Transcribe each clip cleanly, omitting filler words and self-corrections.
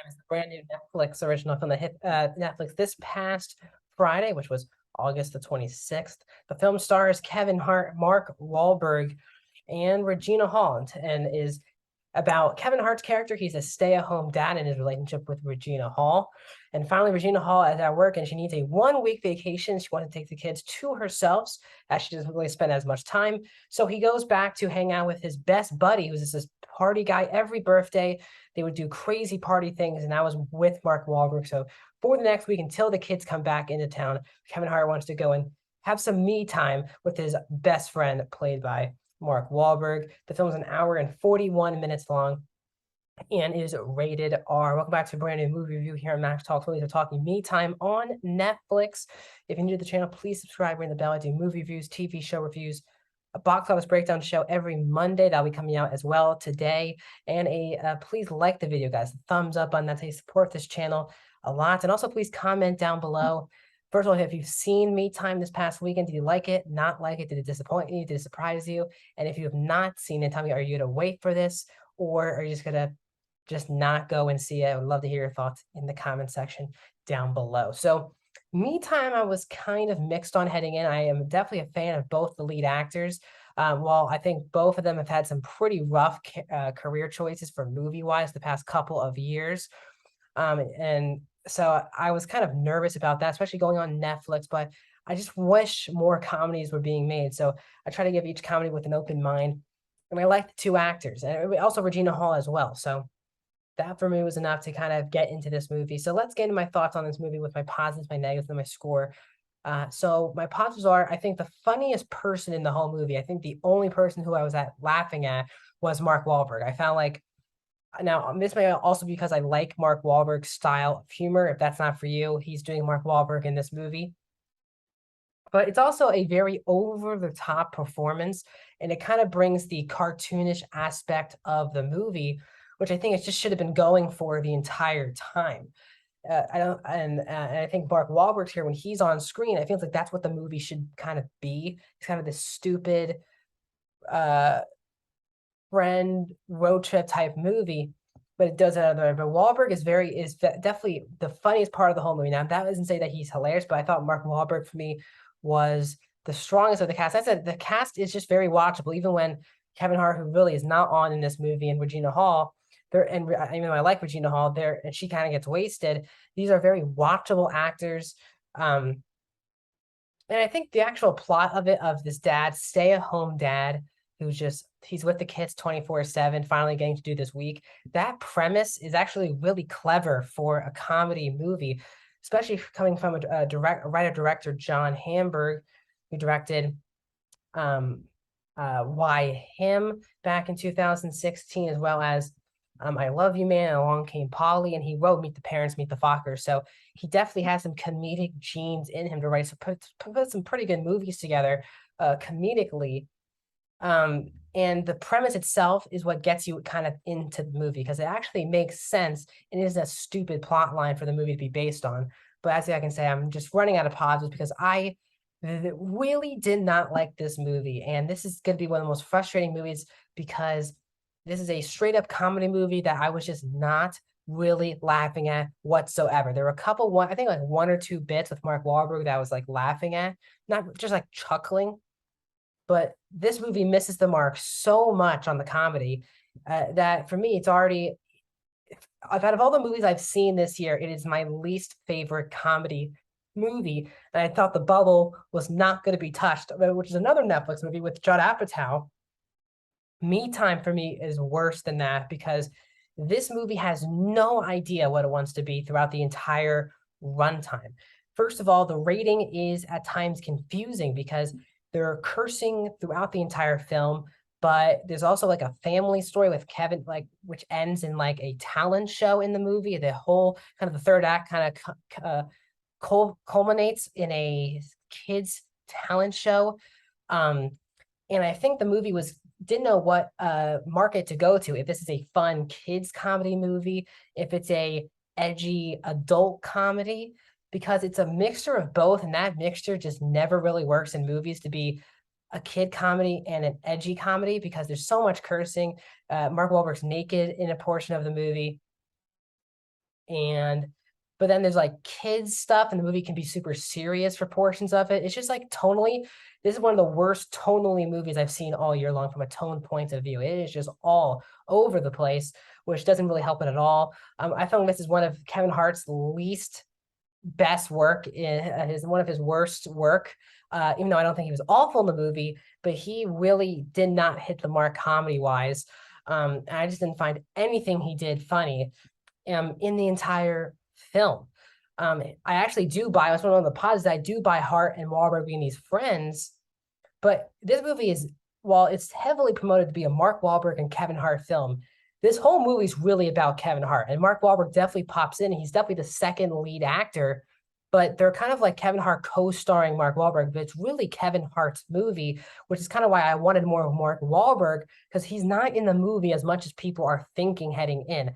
Is the brand new Netflix original from the hit Netflix this past Friday, which was August the 26th. The film stars Kevin Hart, Mark Wahlberg, and Regina Hall, and is about Kevin Hart's character. He's a stay-at-home dad in his relationship with Regina Hall. And finally, Regina Hall is at work and she needs a 1 week vacation. She wants to take the kids to herself as she doesn't really spend as much time. So he goes back to hang out with his best buddy, who's this party guy. Every birthday, they would do crazy party things. And I was with Mark Wahlberg. So for the next week, until the kids come back into town, Kevin Hart wants to go and have some me time with his best friend, played by Mark Wahlberg. The film is an hour and 41 minutes long and is rated R. Welcome back to a brand new movie review here on Max Talks Movies. We're talking Me Time on Netflix. If you're new to the channel, please subscribe, ring the bell. I do movie reviews, TV show reviews, a box office breakdown show every Monday. That'll be coming out as well today. And please like the video, guys. The thumbs up button. That's how you support this channel a lot. And also, please comment down below. First of all, if you've seen Me Time this past weekend, did you like it, not like it? Did it disappoint you? Did it surprise you? And if you have not seen it, tell me, are you going to wait for this? Or are you just going to not go and see it? I would love to hear your thoughts in the comment section down below. So Me Time, I was kind of mixed on heading in. I am definitely a fan of both the lead actors. While I think both of them have had some pretty rough career choices for movie-wise the past couple of years. And so I was kind of nervous about that, especially going on Netflix, but I just wish more comedies were being made. So I try to give each comedy with an open mind. And I like the two actors and also Regina Hall as well. So that for me was enough to kind of get into this movie. So let's get into my thoughts on this movie with my positives, my negatives, and my score. So my positives are, I think the funniest person in the whole movie, I think the only person who I was laughing at was Mark Wahlberg. I found like, now this may also be because I like Mark Wahlberg's style of humor. If that's not for you, he's doing Mark Wahlberg in this movie. But it's also a very over the top performance, and it kind of brings the cartoonish aspect of the movie, which I think it just should have been going for the entire time. I don't, and I think Mark Wahlberg's here when he's on screen. I feel like that's what the movie should kind of be. It's kind of this stupid uh, friend road trip type movie, but it does it another way. But Wahlberg is definitely the funniest part of the whole movie. Now that doesn't say that he's hilarious, but I thought Mark Wahlberg for me was the strongest of the cast. I said the cast is just very watchable, even when Kevin Hart, who really is not on in this movie, and Regina Hall, they're and even though I like Regina Hall, there and she kind of gets wasted. These are very watchable actors. And I think the actual plot of it, of this dad, stay-at-home dad, he's with the kids 24/7, finally getting to do this week. That premise is actually really clever for a comedy movie, especially coming from a writer-director, John Hamburg, who directed Why Him back in 2016, as well as I Love You Man, and Along Came Polly, and he wrote Meet the Parents, Meet the Fockers. So he definitely has some comedic genes in him to write. So put some pretty good movies together comedically. And the premise itself is what gets you kind of into the movie because it actually makes sense and it is a stupid plot line for the movie to be based on. But as I can say, I'm just running out of positives because I really did not like this movie. And this is going to be one of the most frustrating movies because this is a straight up comedy movie that I was just not really laughing at whatsoever. There were a couple I think like one or two bits with Mark Wahlberg that I was like laughing at, not just like chuckling. But this movie misses the mark so much on the comedy that for me, it's already out of all the movies I've seen this year, it is my least favorite comedy movie. And I thought The Bubble was not going to be touched, which is another Netflix movie with Judd Apatow. Me Time for me is worse than that because this movie has no idea what it wants to be throughout the entire runtime. First of all, the rating is at times confusing because they're cursing throughout the entire film, but there's also like a family story with Kevin, like which ends in like a talent show in the movie. The whole kind of the third act kind of culminates in a kids talent show. And I think the movie didn't know what market to go to. If this is a fun kids comedy movie, if it's a edgy adult comedy, because it's a mixture of both, and that mixture just never really works in movies to be a kid comedy and an edgy comedy because there's so much cursing. Mark Wahlberg's naked in a portion of the movie. and but then there's like kids stuff, and the movie can be super serious for portions of it. It's just like tonally, this is one of the worst tonally movies I've seen all year long from a tone point of view. It is just all over the place, which doesn't really help it at all. I found this is one of Kevin Hart's least best work in his one of his worst work. Even though I don't think he was awful in the movie, but he really did not hit the mark comedy wise. I just didn't find anything he did funny in the entire film. I actually do buy, it's one of the positives, I do buy Hart and Wahlberg being these friends, but this movie is, while it's heavily promoted to be a Mark Wahlberg and Kevin Hart film, this whole movie is really about Kevin Hart. And Mark Wahlberg definitely pops in. He's definitely the second lead actor, but they're kind of like Kevin Hart co-starring Mark Wahlberg, but it's really Kevin Hart's movie, which is kind of why I wanted more of Mark Wahlberg, because he's not in the movie as much as people are thinking heading in,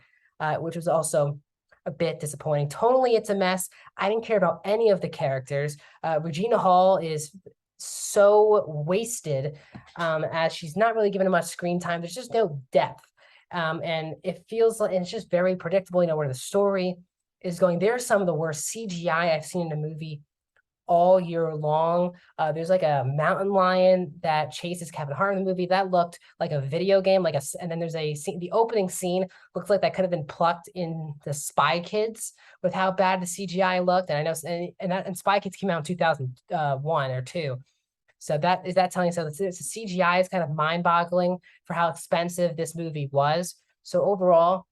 which was also a bit disappointing. Tonally, it's a mess. I didn't care about any of the characters. Regina Hall is so wasted, as she's not really given much screen time. There's just no depth. And it feels like, and it's just very predictable, you know, where the story is going. There's some of the worst CGI I've seen in a movie all year long. There's like a mountain lion that chases Kevin Hart in the movie. That looked like a video game, and then there's a scene, the opening scene looks like that could have been plucked in the Spy Kids with how bad the CGI looked. And I know, and Spy Kids came out in 2001 or two. So that telling you so? The CGI is kind of mind-boggling for how expensive this movie was. So overall,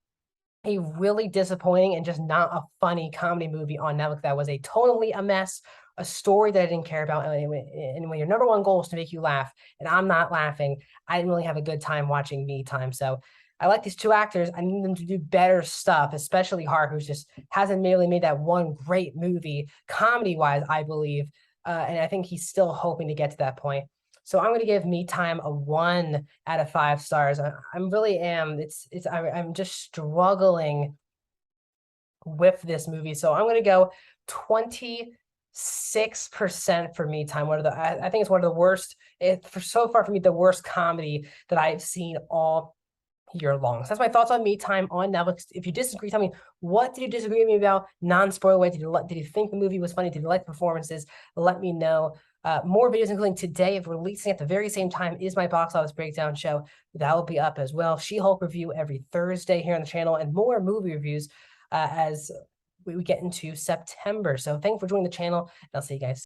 a really disappointing and just not a funny comedy movie on Netflix that was tonally a mess, a story that I didn't care about. And when your number one goal is to make you laugh, and I'm not laughing, I didn't really have a good time watching Me Time. So I like these two actors. I need them to do better stuff, especially Hart, who's just hasn't merely made that one great movie comedy-wise, I believe. And I think he's still hoping to get to that point. So I'm going to give Me Time a 1 out of 5 stars. I really am. I'm just struggling with this movie. So I'm going to go 26% for Me Time. I think it's one of the worst, for so far for me, the worst comedy that I've seen all year long. So that's my thoughts on Me Time on Netflix. If you disagree, tell me, what did you disagree with me about? Non-spoiler way. Did you think the movie was funny? Did you like the performances? Let me know. More videos, including today, if releasing at the very same time, is my box office breakdown show. That will be up as well. She-Hulk review every Thursday here on the channel, and more movie reviews as we get into September. So thanks for joining the channel, and I'll see you guys.